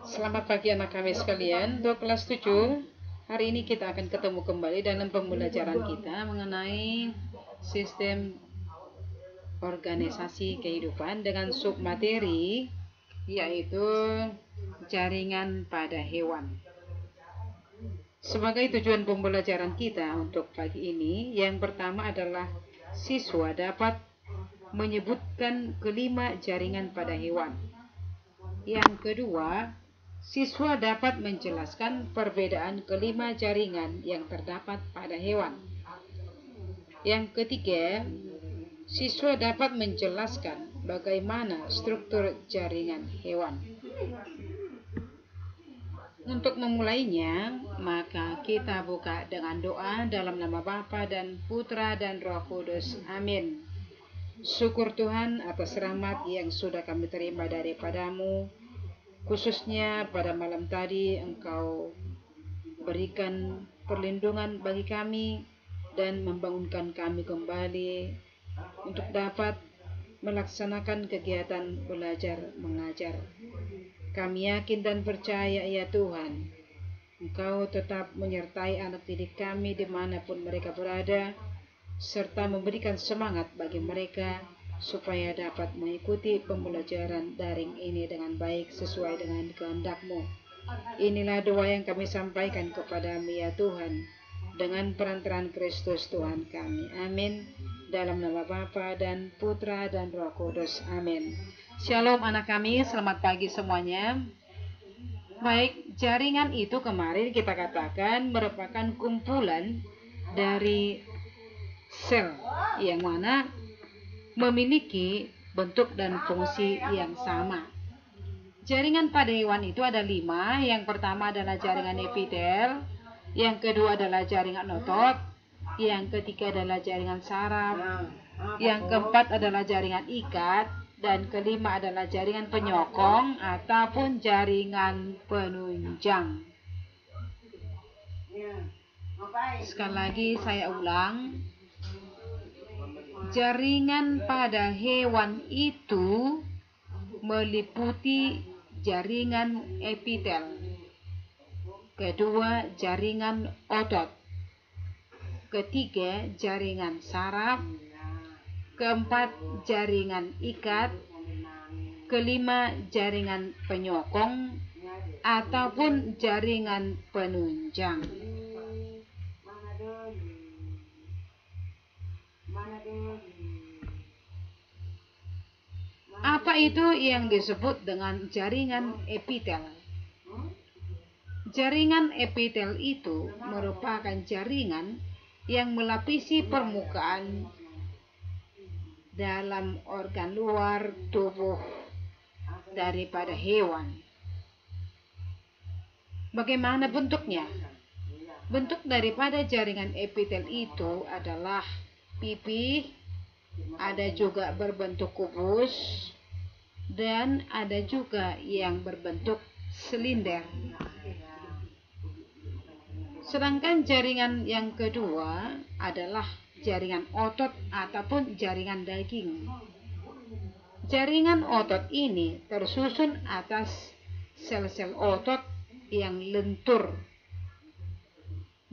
Selamat pagi anak kami sekalian. Untuk kelas 7, hari ini kita akan ketemu kembali dalam pembelajaran kita mengenai sistem organisasi kehidupan dengan submateri yaitu jaringan pada hewan. Sebagai tujuan pembelajaran kita untuk pagi ini, yang pertama adalah siswa dapat menyebutkan kelima jaringan pada hewan. Yang kedua, siswa dapat menjelaskan perbedaan kelima jaringan yang terdapat pada hewan. Yang ketiga, siswa dapat menjelaskan bagaimana struktur jaringan hewan. Untuk memulainya, maka kita buka dengan doa dalam nama Bapa dan Putra dan Roh Kudus. Amin. Syukur Tuhan atas rahmat yang sudah kami terima daripada-Mu, khususnya pada malam tadi Engkau berikan perlindungan bagi kami dan membangunkan kami kembali untuk dapat melaksanakan kegiatan belajar mengajar. Kami yakin dan percaya ya Tuhan, Engkau tetap menyertai anak didik kami dimanapun mereka berada, serta memberikan semangat bagi mereka supaya dapat mengikuti pembelajaran daring ini dengan baik sesuai dengan kehendak-Mu. Inilah doa yang kami sampaikan kepada-Mu ya Tuhan, dengan perantaraan Kristus Tuhan kami. Amin. Dalam nama Bapa dan Putra dan Roh Kudus. Amin. Shalom anak kami, selamat pagi semuanya. Baik, jaringan itu kemarin kita katakan merupakan kumpulan dari sel yang mana memiliki bentuk dan fungsi yang sama. Jaringan pada hewan itu ada 5. Yang pertama adalah jaringan epitel, yang kedua adalah jaringan otot, yang ketiga adalah jaringan saraf, yang keempat adalah jaringan ikat, dan kelima adalah jaringan penyokong ataupun jaringan penunjang. Sekali lagi saya ulang, jaringan pada hewan itu meliputi jaringan epitel, kedua jaringan otot, ketiga jaringan saraf, keempat jaringan ikat, kelima jaringan penyokong ataupun jaringan penunjang. Apa itu yang disebut dengan jaringan epitel? Jaringan epitel itu merupakan jaringan yang melapisi permukaan dalam organ luar tubuh daripada hewan. Bagaimana bentuknya? Bentuk daripada jaringan epitel itu adalah pipih, ada juga berbentuk kubus, dan ada juga yang berbentuk silinder. Sedangkan jaringan yang kedua adalah jaringan otot ataupun jaringan daging. Jaringan otot ini tersusun atas sel-sel otot yang lentur.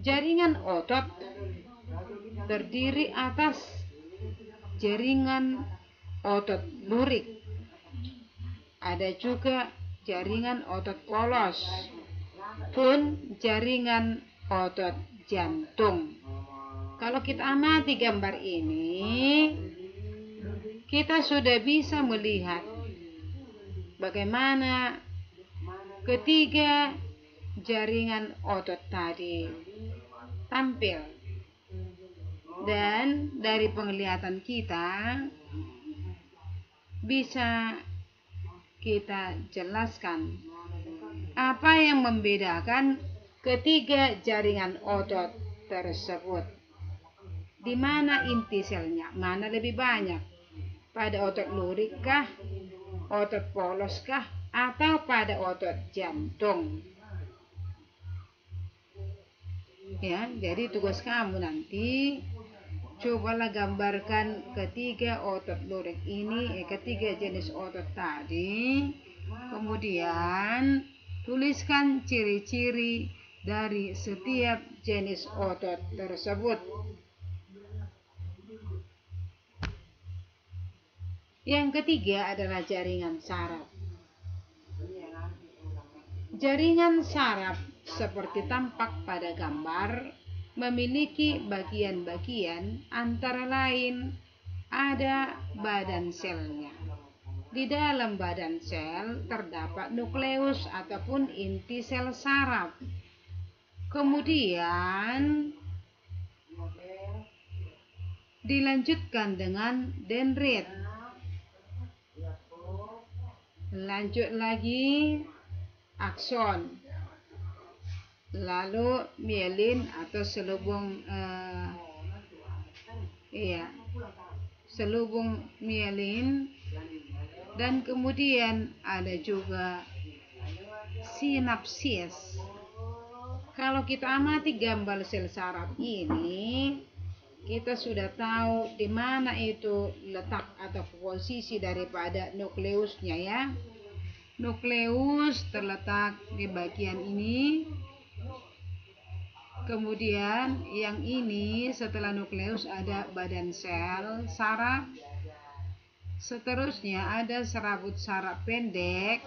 Jaringan otot terdiri atas jaringan otot lurik. Ada juga jaringan otot polos, pun jaringan otot jantung. Kalau kita amati gambar ini, kita sudah bisa melihat bagaimana ketiga jaringan otot tadi tampil. Dan dari penglihatan kita bisa kita jelaskan apa yang membedakan ketiga jaringan otot tersebut. Di mana inti selnya? Mana lebih banyak? Pada otot lurik kah? Otot polos kah? Atau pada otot jantung? Ya, jadi tugas kamu nanti Cobalah gambarkan ketiga otot lurik ini, ketiga jenis otot tadi. Kemudian tuliskan ciri-ciri dari setiap jenis otot tersebut. Yang ketiga adalah jaringan saraf. Jaringan saraf seperti tampak pada gambar memiliki bagian-bagian, antara lain ada badan selnya. Di dalam badan sel terdapat nukleus ataupun inti sel saraf. Kemudian dilanjutkan dengan dendrit. Lanjut lagi akson, lalu mielin atau selubung mielin, dan kemudian ada juga sinapsis. Kalau kita amati gambar sel saraf ini, kita sudah tahu di mana itu letak atau posisi daripada nukleusnya ya. Nukleus terletak di bagian ini. Kemudian yang ini setelah nukleus ada badan sel saraf. Seterusnya ada serabut saraf pendek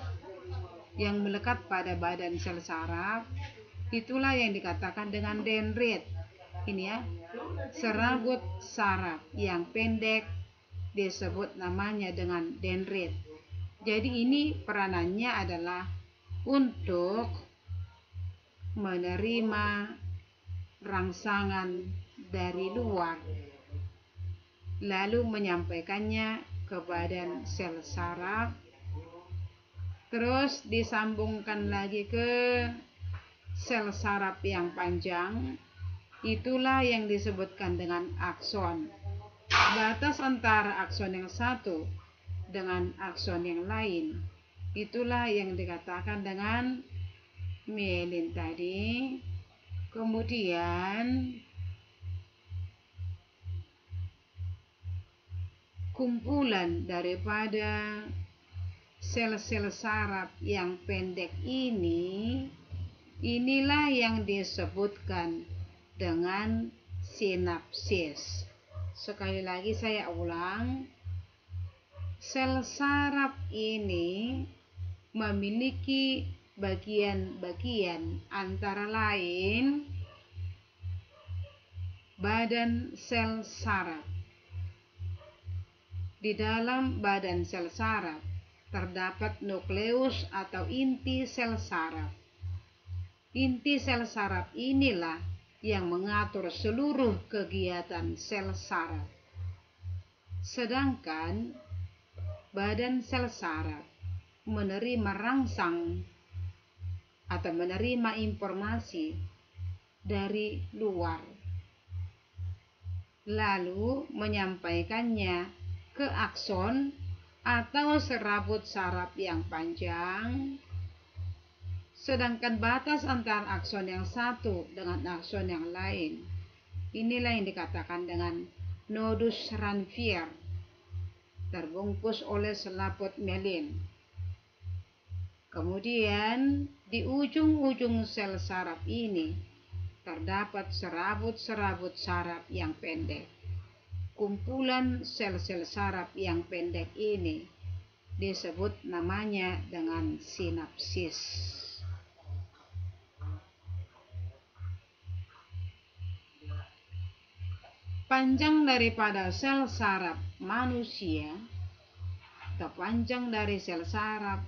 yang melekat pada badan sel saraf. Itulah yang dikatakan dengan dendrit. Ini ya, serabut saraf yang pendek disebut namanya dengan dendrit. Jadi ini peranannya adalah untuk menerima rangsangan dari luar, lalu menyampaikannya ke badan sel saraf, terus disambungkan lagi ke sel saraf yang panjang. Itulah yang disebutkan dengan akson. Batas antara akson yang satu dengan akson yang lain, itulah yang dikatakan dengan mielin tadi. Kemudian kumpulan daripada sel-sel saraf yang pendek ini, inilah yang disebutkan dengan sinapsis. Sekali lagi saya ulang, sel saraf ini memiliki bagian-bagian, antara lain badan sel saraf. Di dalam badan sel saraf terdapat nukleus atau inti sel saraf. Inti sel saraf inilah yang mengatur seluruh kegiatan sel saraf. Sedangkan badan sel saraf menerima rangsang atau menerima informasi dari luar, lalu menyampaikannya ke akson atau serabut saraf yang panjang. Sedangkan batas antara akson yang satu dengan akson yang lain, inilah yang dikatakan dengan nodus Ranvier, terbungkus oleh selaput mielin. Kemudian di ujung-ujung sel saraf ini terdapat serabut-serabut saraf yang pendek. Kumpulan sel-sel saraf yang pendek ini disebut namanya dengan sinapsis. Panjang daripada sel saraf manusia atau panjang dari sel saraf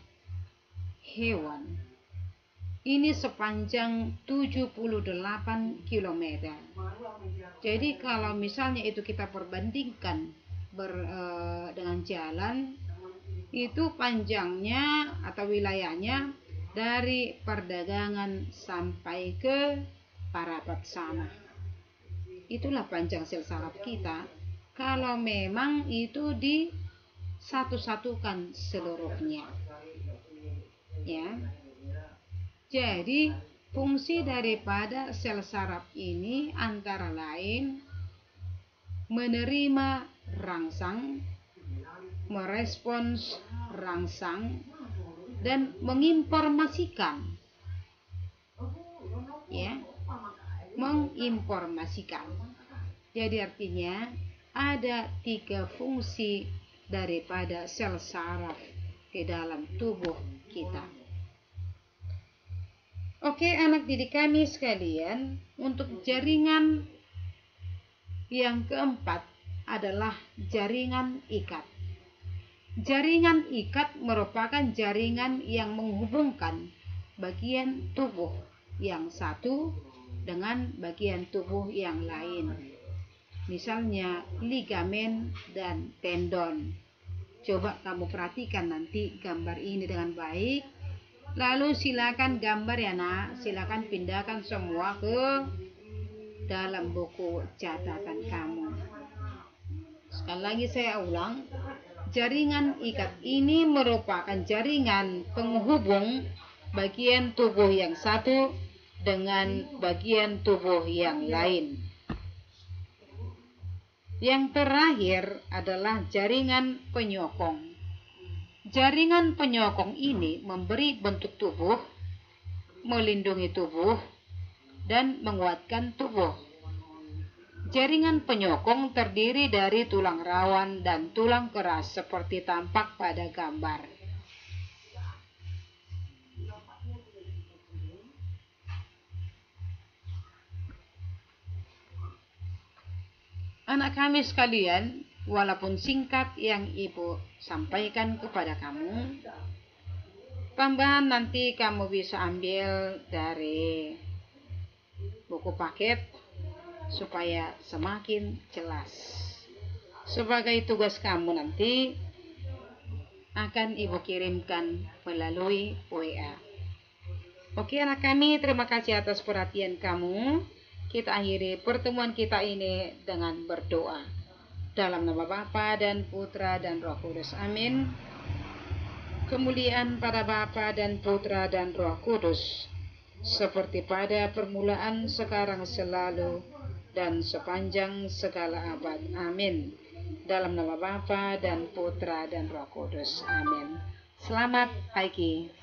hewan ini sepanjang 78 km. Jadi kalau misalnya itu kita perbandingkan dengan jalan, itu panjangnya atau wilayahnya dari perdagangan sampai ke Parapat sana. Itulah panjang sel saraf kita kalau memang itu disatu-satukan seluruhnya. Ya. Jadi fungsi daripada sel saraf ini antara lain menerima rangsang, merespons rangsang, dan menginformasikan. Ya, menginformasikan. Jadi artinya ada 3 fungsi daripada sel saraf di dalam tubuh kita. Oke, anak didik kami sekalian, untuk jaringan yang keempat adalah jaringan ikat. Jaringan ikat merupakan jaringan yang menghubungkan bagian tubuh yang satu dengan bagian tubuh yang lain. Misalnya ligamen dan tendon. Coba kamu perhatikan nanti gambar ini dengan baik. Lalu silakan gambar ya nak, silakan pindahkan semua ke dalam buku catatan kamu. Sekali lagi saya ulang, jaringan ikat ini merupakan jaringan penghubung bagian tubuh yang satu dengan bagian tubuh yang lain. Yang terakhir adalah jaringan penyokong. Jaringan penyokong ini memberi bentuk tubuh, melindungi tubuh, dan menguatkan tubuh. Jaringan penyokong terdiri dari tulang rawan dan tulang keras seperti tampak pada gambar. Anak kami sekalian, walaupun singkat yang Ibu sampaikan kepada kamu, tambahan nanti kamu bisa ambil dari buku paket supaya semakin jelas. Sebagai tugas kamu nanti akan Ibu kirimkan melalui WA. Oke anak kami, terima kasih atas perhatian kamu. Kita akhiri pertemuan kita ini dengan berdoa. Dalam nama Bapa dan Putra dan Roh Kudus. Amin. Kemuliaan pada Bapa dan Putra dan Roh Kudus, seperti pada permulaan, sekarang, selalu, dan sepanjang segala abad. Amin. Dalam nama Bapa dan Putra dan Roh Kudus. Amin. Selamat pagi.